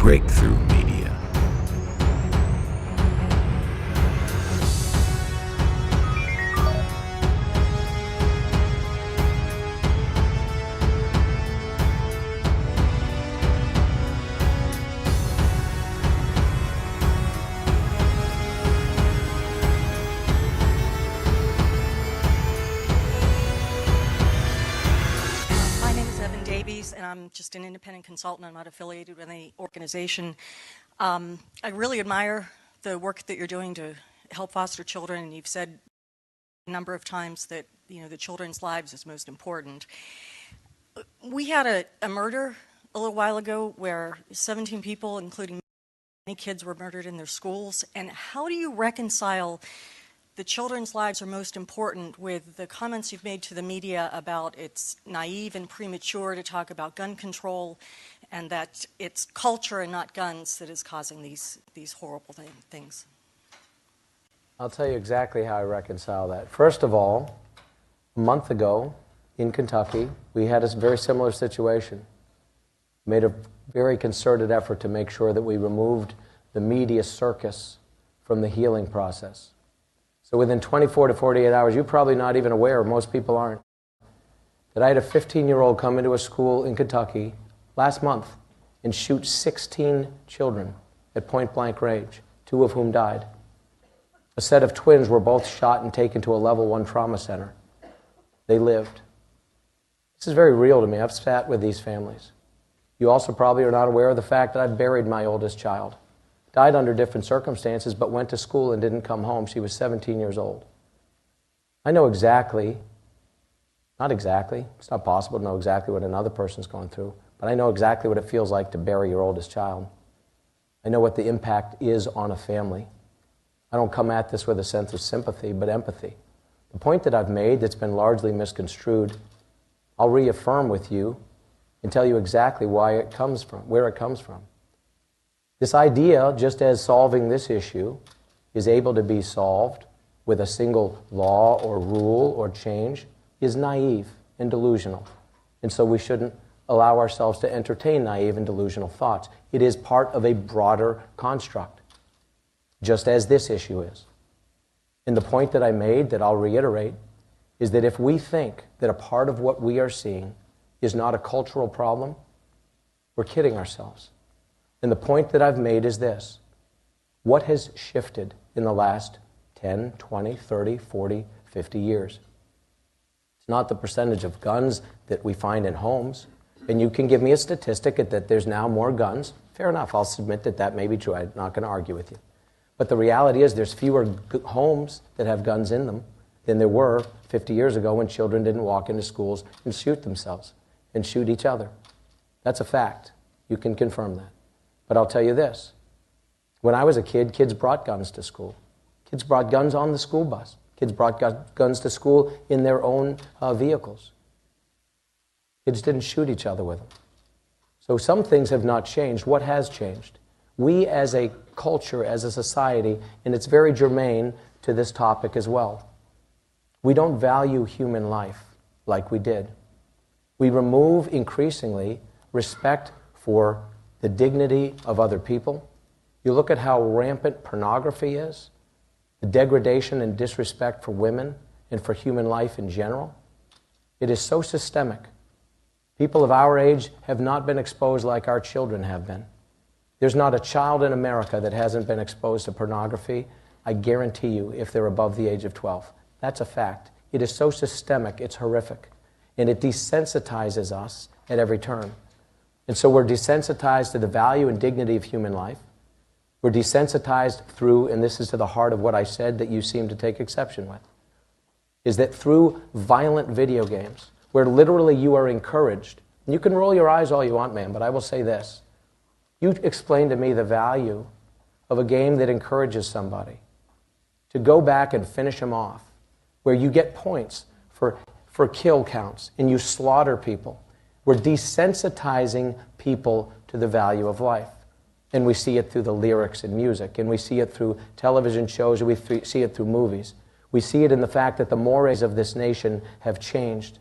Breakthrough Media. And I'm just an independent consultant. I'm not affiliated with any organization. I really admire the work that you're doing to help foster children, and you've said a number of times that the children's lives is most important. We had a murder a little while ago where 17 people, including many kids, were murdered in their schools. And how do you reconcile the children's lives are most important with the comments you've made to the media about it's naive and premature to talk about gun control, and that it's culture and not guns that is causing these horrible things? I'll tell you exactly how I reconcile that. First of all, a month ago in Kentucky, we had a very similar situation. Made a very concerted effort to make sure that we removed the media circus from the healing process. So within 24 to 48 hours, you're probably not even aware, most people aren't, that I had a 15-year-old come into a school in Kentucky last month and shoot 16 children at point-blank range, 2 of whom died. A set of twins were both shot and taken to a level 1 trauma center. They lived. This is very real to me. I've sat with these families. You also probably are not aware of the fact that I've buried my oldest child. Died under different circumstances, but went to school and didn't come home. She was 17 years old. I know exactly, not exactly, it's not possible to know exactly what another person's going through, but I know exactly what it feels like to bury your oldest child. I know what the impact is on a family. I don't come at this with a sense of sympathy, but empathy. The point that I've made that's been largely misconstrued, I'll reaffirm with you and tell you exactly where it comes from. This idea, just as solving this issue is able to be solved with a single law or rule or change, is naive and delusional. And so we shouldn't allow ourselves to entertain naive and delusional thoughts. It is part of a broader construct, just as this issue is. And the point that I made, that I'll reiterate, is that if we think that a part of what we are seeing is not a cultural problem, we're kidding ourselves. And the point that I've made is this. What has shifted in the last 10, 20, 30, 40, 50 years? It's not the percentage of guns that we find in homes. And you can give me a statistic that there's now more guns. Fair enough, I'll submit that that may be true. I'm not going to argue with you. But the reality is there's fewer homes that have guns in them than there were 50 years ago when children didn't walk into schools and shoot themselves and shoot each other. That's a fact. You can confirm that. But I'll tell you this. When I was a kid, kids brought guns to school. Kids brought guns on the school bus. Kids brought guns to school in their own vehicles. Kids didn't shoot each other with them. So some things have not changed. What has changed? We as a culture, as a society, and it's very germane to this topic as well, we don't value human life like we did. We remove increasingly respect for the dignity of other people. You look at how rampant pornography is, the degradation and disrespect for women and for human life in general. It is so systemic. People of our age have not been exposed like our children have been. There's not a child in America that hasn't been exposed to pornography, I guarantee you, if they're above the age of 12. That's a fact. It is so systemic, it's horrific. And it desensitizes us at every turn. And so we're desensitized to the value and dignity of human life. We're desensitized through, and this is to the heart of what I said that you seem to take exception with, is that through violent video games, where literally you are encouraged, and you can roll your eyes all you want, man, but I will say this. You explain to me the value of a game that encourages somebody to go back and finish them off, where you get points for kill counts, and you slaughter people. We're desensitizing people to the value of life. And we see it through the lyrics in music, and we see it through television shows, and we see it through movies. We see it in the fact that the mores of this nation have changed.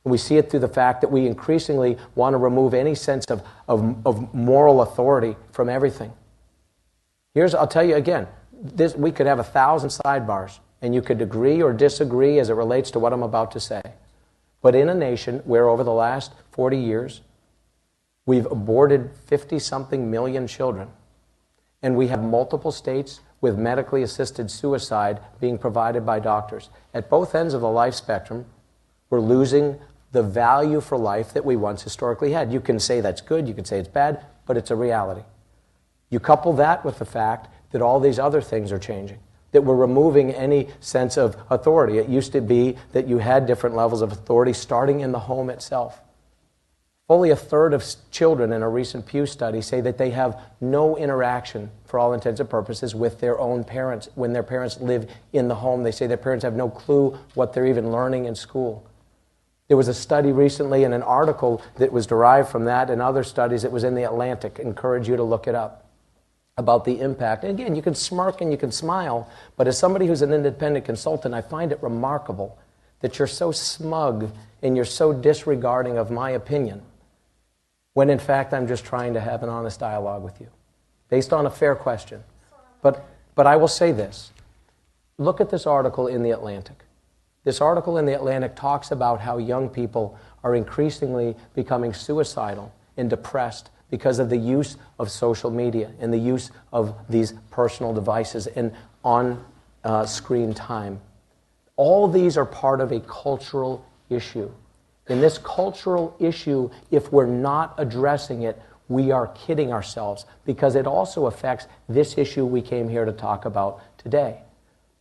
We see it through the fact that we increasingly want to remove any sense of moral authority from everything. I'll tell you again, we could have 1,000 sidebars, and you could agree or disagree as it relates to what I'm about to say. But in a nation where over the last 40 years, we've aborted 50-something million children, and we have multiple states with medically assisted suicide being provided by doctors. At both ends of the life spectrum, we're losing the value for life that we once historically had. You can say that's good, you can say it's bad, but it's a reality. You couple that with the fact that all these other things are changing, that we're removing any sense of authority. It used to be that you had different levels of authority starting in the home itself. Fully a third of children in a recent Pew study say that they have no interaction, for all intents and purposes, with their own parents. When their parents live in the home, they say their parents have no clue what they're even learning in school. There was a study recently and an article that was derived from that and other studies. It was in the Atlantic. I encourage you to look it up, about the impact. And again, you can smirk and you can smile, but as somebody who's an independent consultant, I find it remarkable that you're so smug and you're so disregarding of my opinion, when in fact I'm just trying to have an honest dialogue with you, based on a fair question. But I will say this. Look at this article in the Atlantic. This article in the Atlantic talks about how young people are increasingly becoming suicidal and depressed because of the use of social media and the use of these personal devices and on-screen time. All these are part of a cultural issue. In this cultural issue, if we're not addressing it, we are kidding ourselves, because it also affects this issue we came here to talk about today,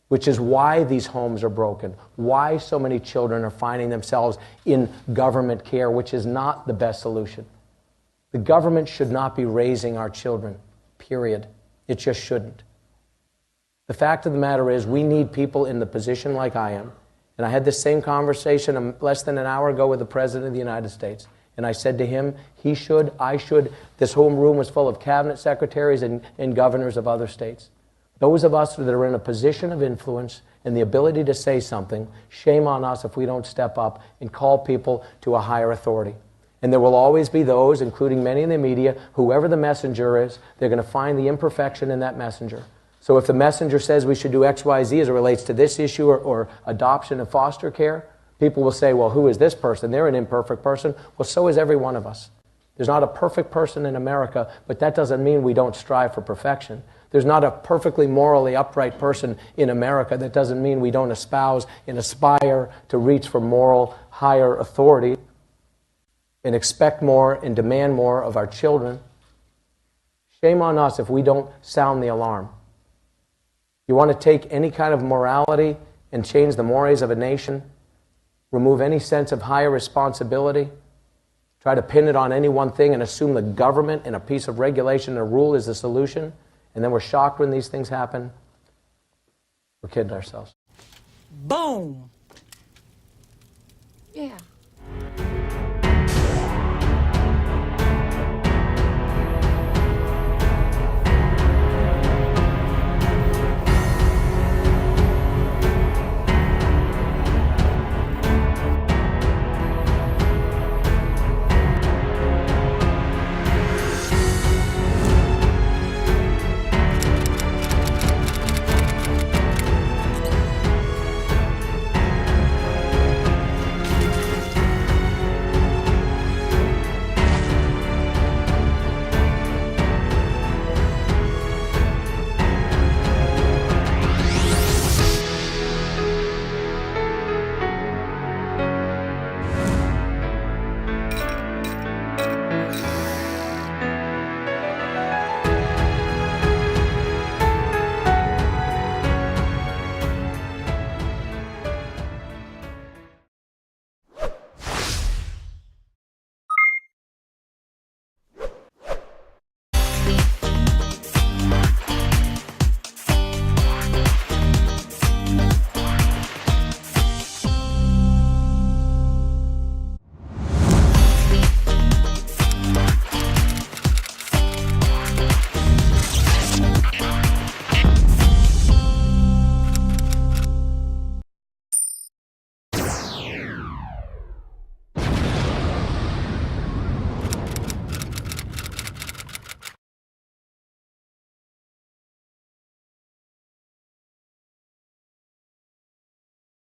which is why these homes are broken, why so many children are finding themselves in government care, which is not the best solution. The government should not be raising our children, period. It just shouldn't. The fact of the matter is, we need people in the position like I am. And I had this same conversation less than an hour ago with the President of the United States. And I said to him, he should, I should. This whole room was full of cabinet secretaries and governors of other states. Those of us that are in a position of influence and the ability to say something, shame on us if we don't step up and call people to a higher authority. And there will always be those, including many in the media, whoever the messenger is, they're going to find the imperfection in that messenger. So if the messenger says we should do X, Y, Z as it relates to this issue or adoption and foster care, people will say, well, who is this person? They're an imperfect person. Well, so is every one of us. There's not a perfect person in America, but that doesn't mean we don't strive for perfection. There's not a perfectly morally upright person in America. That doesn't mean we don't espouse and aspire to reach for moral higher authority and expect more and demand more of our children. Shame on us if we don't sound the alarm. You want to take any kind of morality and change the mores of a nation, remove any sense of higher responsibility, try to pin it on any one thing and assume the government and a piece of regulation and a rule is the solution, and then we're shocked when these things happen. We're kidding ourselves. Boom. Yeah.